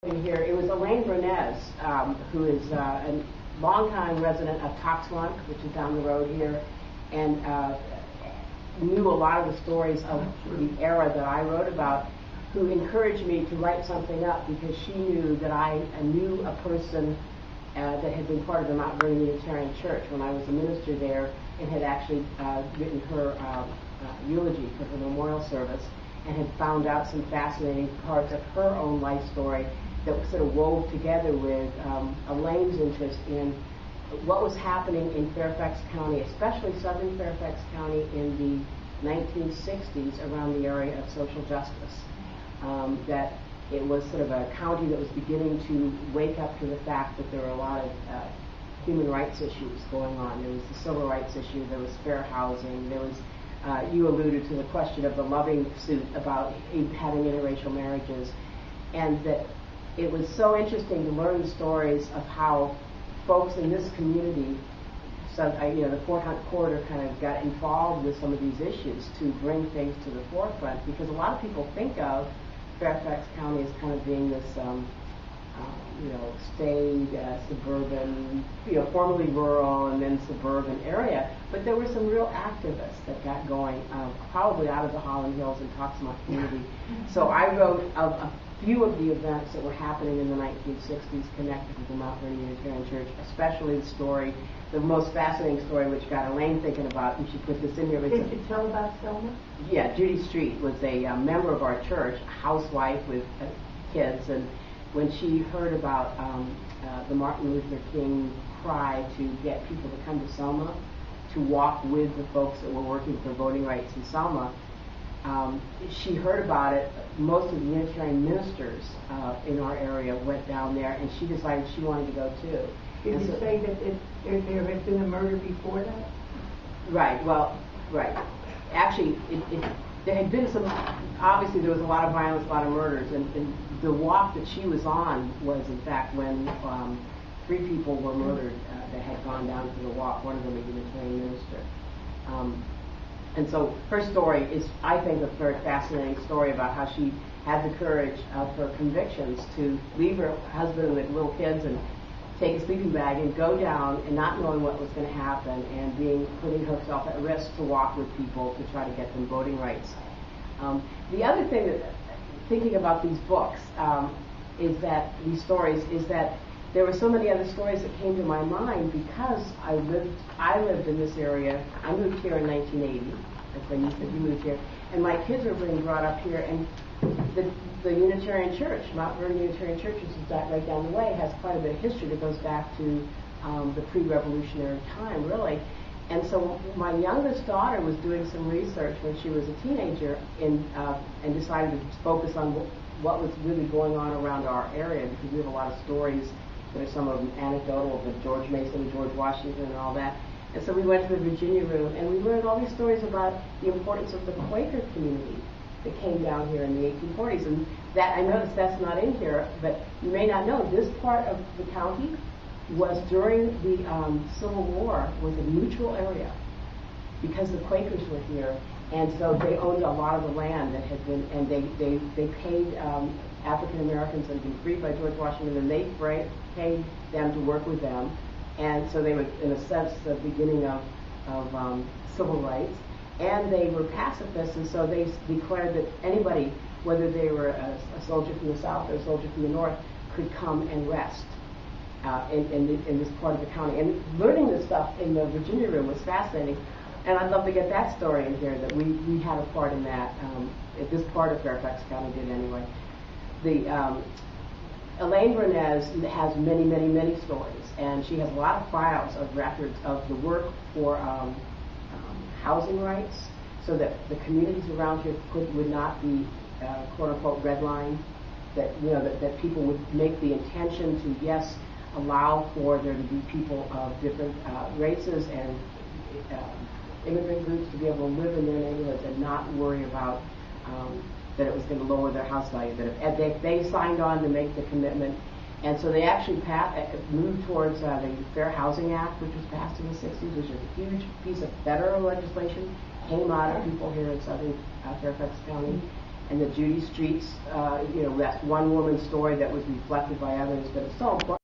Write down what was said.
Here. It was Elaine Bernez, who is a longtime resident of Toxwunk, which is down the road here, and knew a lot of the stories of the era that I wrote about, who encouraged me to write something up because she knew that I knew a person that had been part of the Mount Vernon Unitarian Church when I was a minister there, and had actually written her eulogy for her memorial service, and had found out some fascinating parts of her own life story that sort of wove together with Elaine's interest in what was happening in Fairfax County, especially southern Fairfax County in the 1960s around the area of social justice. That it was sort of a county that was beginning to wake up to the fact that there were a lot of human rights issues going on. There was the civil rights issue, there was fair housing, there was, you alluded to the question of the Loving suit about having interracial marriages, and that it was so interesting to learn the stories of how folks in this community, so the Fort Hunt Corridor kind of got involved with some of these issues to bring things to the forefront, because a lot of people think of Fairfax County as kind of being this, staid, suburban, formerly rural and then suburban area, but there were some real activists that got going, probably out of the Holland Hills and Toxmont community. So I wrote a few of the events that were happening in the 1960s connected with the Mount Vernon Unitarian Church, especially the story, the most fascinating story, which got Elaine thinking about, and she put this in here. Did you tell about Selma? Yeah, Judy Street was a member of our church, a housewife with kids, and when she heard about the Martin Luther King cry to get people to come to Selma, to walk with the folks that were working for voting rights in Selma, she heard about it. Most of the Unitarian ministers in our area went down there, and she decided she wanted to go too. Did you say that there had been a murder before that? Right, well, right. Actually, there had been some, obviously there was a lot of violence, a lot of murders, and the walk that she was on was, in fact, when 3 people were murdered that had gone down to the walk, one of them a Unitarian minister. And so her story is, I think, a very fascinating story about how she had the courage of her convictions to leave her husband with little kids and take a sleeping bag and go down, and not knowing what was going to happen, and putting herself at risk to walk with people to try to get them voting rights. The other thing that, thinking about these books, is that these stories, is that there were so many other stories that came to my mind because I lived in this area. I moved here in 1980, as when you said you moved here, and my kids were being brought up here, and the Unitarian Church, Mount Vernon Unitarian Church, which is right down the way, has quite a bit of history that goes back to the pre-revolutionary time, really. And so my youngest daughter was doing some research when she was a teenager and decided to focus on what was really going on around our area, because we have a lot of stories that are some of them anecdotal, of George Mason and George Washington and all that. And so we went to the Virginia room, and we learned all these stories about the importance of the Quaker community that came down here in the 1840s. And that, I noticed that's not in here, but you may not know, this part of the county was, during the Civil War, was a neutral area because the Quakers were here, and so they owned a lot of the land that had been, and they paid African Americans that had been freed by George Washington, and they paid them to work with them, and so they were, in a sense, the beginning of civil rights. And they were pacifists, and so they declared that anybody, whether they were a soldier from the South or a soldier from the North, could come and rest in this part of the county. And learning this stuff in the Virginia room was fascinating, and I'd love to get that story in here, that we had a part in that. This part of Fairfax County did anyway. Elaine Bernez has many, many, many stories, and she has a lot of files of records of the work for housing rights, so that the communities around here would not be quote unquote redlined, that people would make the intention to, yes, allow for there to be people of different races and immigrant groups to be able to live in their neighborhoods and not worry about that it was going to lower their house value. That if they signed on to make the commitment, and so they actually moved towards the Fair Housing Act, which was passed in the 60s, which is a huge piece of federal legislation, came out of people here in southern Fairfax County, and the Judy Streets, you know, that's one woman's story that was reflected by others, but it's so important.